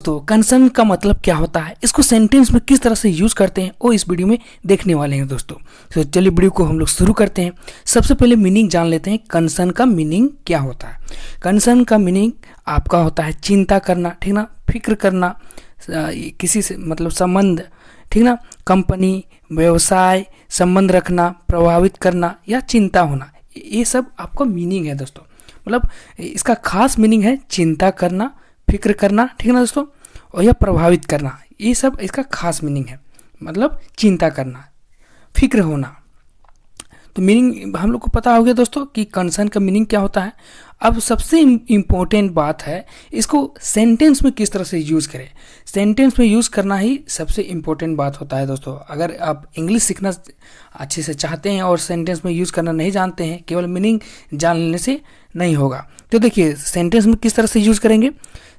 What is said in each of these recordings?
तो कंसर्न का मतलब क्या होता है, इसको सेंटेंस में किस तरह से यूज़ करते हैं वो इस वीडियो में देखने वाले हैं दोस्तों। तो चलिए वीडियो को हम लोग शुरू करते हैं। सबसे पहले मीनिंग जान लेते हैं, कंसर्न का मीनिंग क्या होता है। कंसर्न का मीनिंग आपका होता है चिंता करना, ठीक ना, फिक्र करना, किसी से मतलब संबंध, ठीक ना, कंपनी, व्यवसाय, संबंध रखना, प्रभावित करना या चिंता होना, ये सब आपका मीनिंग है दोस्तों। मतलब इसका खास मीनिंग है चिंता करना, फिक्र करना, ठीक है ना दोस्तों, और यह प्रभावित करना, ये सब इसका खास मीनिंग है। मतलब चिंता करना, फिक्र होना। तो मीनिंग हम लोग को पता हो गया दोस्तों कि कंसर्न का मीनिंग क्या होता है। अब सबसे इम्पोर्टेंट बात है इसको सेंटेंस में किस तरह से यूज़ करें। सेंटेंस में यूज़ करना ही सबसे इम्पोर्टेंट बात होता है दोस्तों। अगर आप इंग्लिश सीखना अच्छे से चाहते हैं और सेंटेंस में यूज़ करना नहीं जानते हैं, केवल मीनिंग जान लेने से नहीं होगा। तो देखिए सेंटेंस में किस तरह से यूज़ करेंगे।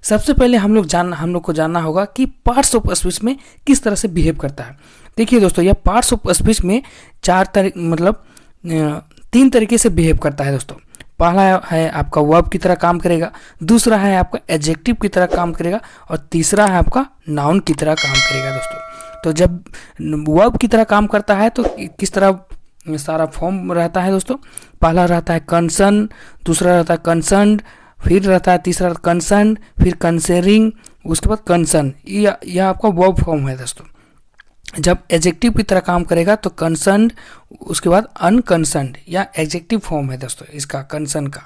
सबसे पहले हम लोग को जानना होगा कि पार्ट्स ऑफ स्पीच में किस तरह से बिहेव करता है। देखिए दोस्तों, यह पार्ट्स ऑफ स्पीच में तीन तरीके से बिहेव करता है दोस्तों। पहला है आपका वर्ब की तरह काम करेगा, दूसरा है आपका एडजेक्टिव की तरह काम करेगा, और तीसरा है आपका नाउन की तरह काम करेगा दोस्तों। तो जब वर्ब की तरह काम करता है तो किस तरह सारा फॉर्म रहता है दोस्तों। पहला रहता है कंसर्न, दूसरा रहता है कंसर्न्ड, फिर रहता है तीसरा कंसर्न, फिर कंसर्निंग, उसके बाद कंसर्न। यह आपका वर्ब फॉर्म है दोस्तों। जब एडजेक्टिव की तरह काम करेगा तो कंसर्न्ड, उसके बाद अनकंसर्न्ड या एडजेक्टिव फॉर्म है दोस्तों इसका कंसर्न का।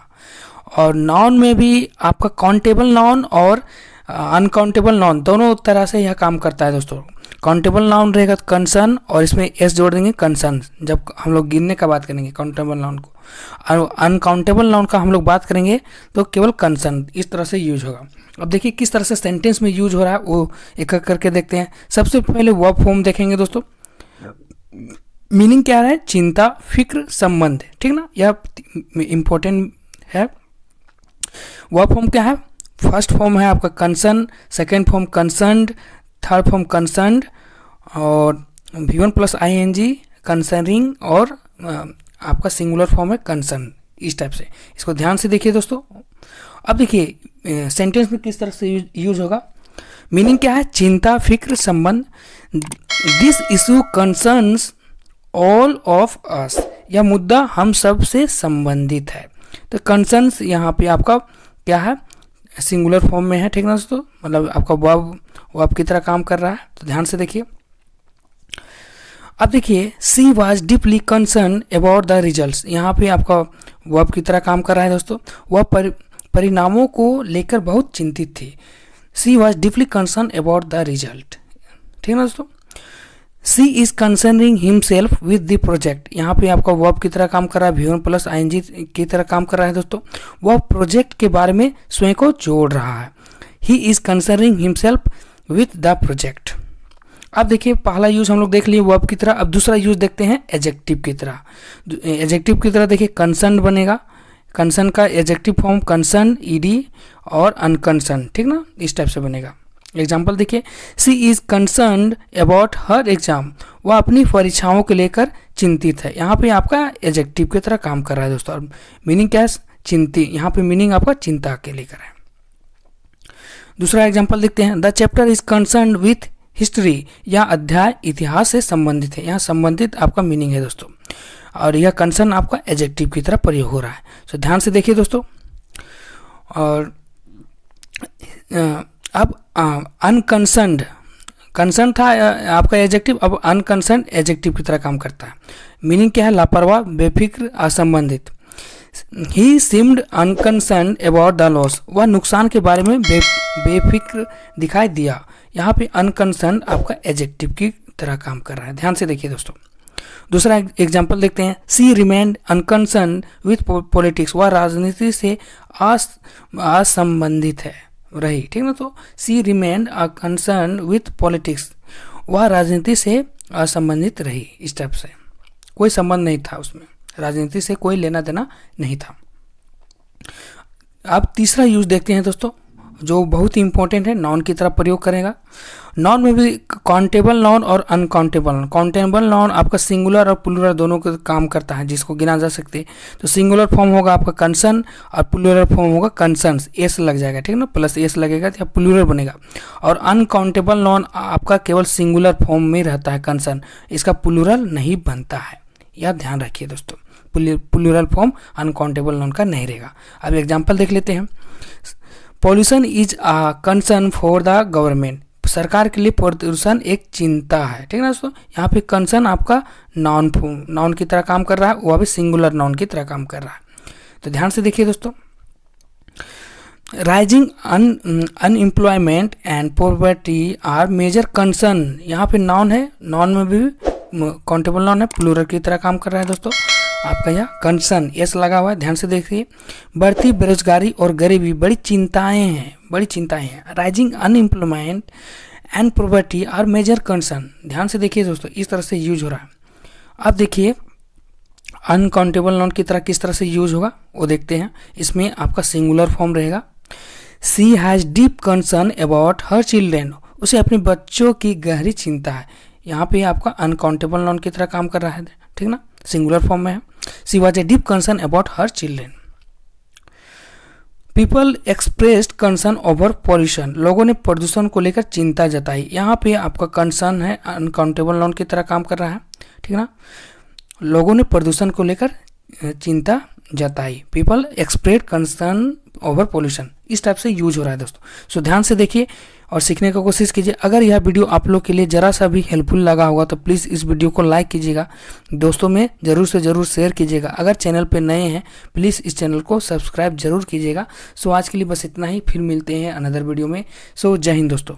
और नाउन में भी आपका काउंटेबल नाउन और अनकाउंटेबल नाउन दोनों तरह से यह काम करता है दोस्तों। काउंटेबल नाउन रहेगा तो कंसर्न और इसमें एस जोड़ देंगे कंसर्न, जब हम लोग गिनने का बात करेंगे काउंटेबल नाउन को। अनकाउंटेबल नाउन का हम लोग बात करेंगे तो केवल कंसर्न, इस तरह से यूज होगा। अब देखिए किस तरह से सेंटेंस में यूज हो रहा है वो एक एक करके देखते हैं। सबसे पहले वर्ब फॉर्म देखेंगे दोस्तों। मीनिंग क्या है, चिंता, फिक्र, संबंध, ठीक ना, यह इंपॉर्टेंट है। वर्ब फॉर्म क्या है, फर्स्ट फॉर्म है आपका concern, second form concerned, third form concerned, और V1 प्लस ING कंसर्निंग, और आपका सिंगुलर फॉर्म है कंसर्न। इस टाइप से इसको ध्यान से देखिए दोस्तों। अब देखिए सेंटेंस में किस तरह से यूज होगा। मीनिंग क्या है, चिंता, फिक्र, संबंध। This issue concerns all of us, यह मुद्दा हम सब से संबंधित है। तो कंसर्न्स यहाँ पे आपका क्या है, सिंगुलर फॉर्म में है, ठीक ना दोस्तों, मतलब आपका वर्ब की तरह काम कर रहा है। तो ध्यान से देखिए। अब देखिए she was deeply concern about the result, यहाँ पे आपका वर्ब की तरह काम कर रहा है दोस्तों। वह परिणामों को लेकर बहुत चिंतित थी। She was deeply concern about the result, ठीक है ना दोस्तों। She is concerning himself with the project, यहाँ पे आपका वर्ब की तरह काम कर रहा है, V1 प्लस ING की तरह काम कर रहा है दोस्तों। वह प्रोजेक्ट के बारे में स्वयं को जोड़ रहा है। He is concerning himself with the project. अब देखिए पहला यूज हम लोग देख लिए वर्ब की तरह। अब दूसरा यूज देखते हैं एडजेक्टिव की तरह। एडजेक्टिव की तरह देखिए कंसर्न बनेगा, कंसर्न का एडजेक्टिव फॉर्म कंसर्न, ED और अनकंसर्न, ठीक ना, इस टाइप से बनेगा। एग्जाम्पल देखिए, she is concerned about her exam, वह अपनी परीक्षाओं को लेकर चिंतित है। यहाँ पे आपका एडजेक्टिव की तरह काम कर रहा है दोस्तों। और मीनिंग क्या है, चिंती, यहाँ पे मीनिंग आपका चिंता के लेकर है। दूसरा एग्जाम्पल देखते हैं, the chapter is concerned with history, यह अध्याय इतिहास से संबंधित है। यहाँ संबंधित आपका मीनिंग है दोस्तों, और यह कंसर्न आपका एडजेक्टिव की तरह प्रयोग हो रहा है। तो ध्यान से देखिए दोस्तों। और अब अनकंसर्न्ड, कंसर्न था आपका एडजेक्टिव, अब अनकंसर्न एडजेक्टिव की तरह काम करता है। मीनिंग क्या है, लापरवाह, बेफिक्र, असंबंधित। He seemed unconcern about the loss, वह नुकसान के बारे में बेफिक्र दिखाई दिया। यहाँ पे अनकंसर्न आपका एडजेक्टिव की तरह काम कर रहा है। ध्यान से देखिए दोस्तों। दूसरा एग्जाम्पल देखते हैं, सी रिमेन्ड अनकंसर्न विथ पॉलिटिक्स, वह राजनीति से असंबंधित है रही, ठीक ना। तो सी रिमेन्ड अनकंसर्न विथ पॉलिटिक्स, वह राजनीति से असंबंधित रही। इस टाइप से कोई संबंध नहीं था उसमें, राजनीति से कोई लेना देना नहीं था। अब तीसरा यूज देखते हैं दोस्तों, जो बहुत ही इंपॉर्टेंट है, नाउन की तरह प्रयोग करेगा। नाउन में भी काउंटेबल नाउन और अनकाउंटेबल नाउन। काउंटेबल नाउन आपका सिंगुलर और प्लूरल दोनों का काम करता है, जिसको गिना जा सकते हैं। तो सिंगुलर फॉर्म होगा आपका कंसन और प्लूरल फॉर्म होगा कंसन्स, एस लग जाएगा, ठीक है ना, प्लस एस लगेगा तो प्लूरल बनेगा। और अनकाउंटेबल नाउन आपका केवल सिंगुलर फॉर्म में रहता है कंसन, इसका प्लूरल नहीं बनता है, यह ध्यान रखिए दोस्तों। प्लूरल फॉर्म अनकाउंटेबल नाउन का नहीं रहेगा। अब एग्जाम्पल देख लेते हैं। Pollution is a concern for the government. सरकार के लिए प्रदूषण एक चिंता है, ठीक है ना दोस्तों। यहाँ पे कंसर्न आपका नाउन की तरह काम कर रहा है, वह भी सिंगुलर नाउन की तरह काम कर रहा है। तो ध्यान से देखिए दोस्तों। Rising unemployment and poverty are major concern. यहाँ पे नाउन है, नाउन में भी काउंटेबल नाउन है, प्लूरल की तरह काम कर रहा है दोस्तों। आपका यहाँ कंसर्न एस लगा हुआ है, ध्यान से देखिए। बढ़ती बेरोजगारी और गरीबी बड़ी चिंताएं हैं। Rising unemployment and poverty are major concern, ध्यान से देखिए दोस्तों, इस तरह से यूज हो रहा है। अब देखिए अनकाउंटेबल नाउन की तरह किस तरह से यूज होगा वो देखते हैं। इसमें आपका सिंगुलर फॉर्म रहेगा। She has deep concern about her children. उसे अपने बच्चों की गहरी चिंता है। यहाँ पे आपका अनकाउंटेबल नाउन की तरह काम कर रहा है, ठीक ना, सिंगुलर फॉर्म में है। She was a deep concern about her children. People expressed concern over pollution. लोगों ने प्रदूषण को लेकर चिंता जताई। यहाँ पे आपका कंसर्न है, अनकाउंटेबल नाउन की तरह काम कर रहा है, ठीक ना। लोगों ने प्रदूषण को लेकर चिंता जताई। People express concern over pollution, इस टाइप से यूज हो रहा है दोस्तों। सो ध्यान से देखिए और सीखने की कोशिश कीजिए। अगर यह वीडियो आप लोग के लिए ज़रा सा भी हेल्पफुल लगा होगा तो प्लीज़ इस वीडियो को लाइक कीजिएगा, दोस्तों में ज़रूर से ज़रूर शेयर कीजिएगा। अगर चैनल पे नए हैं प्लीज़ इस चैनल को सब्सक्राइब जरूर कीजिएगा। सो आज के लिए बस इतना ही, फिर मिलते हैं अनदर वीडियो में। सो जय हिंद दोस्तों।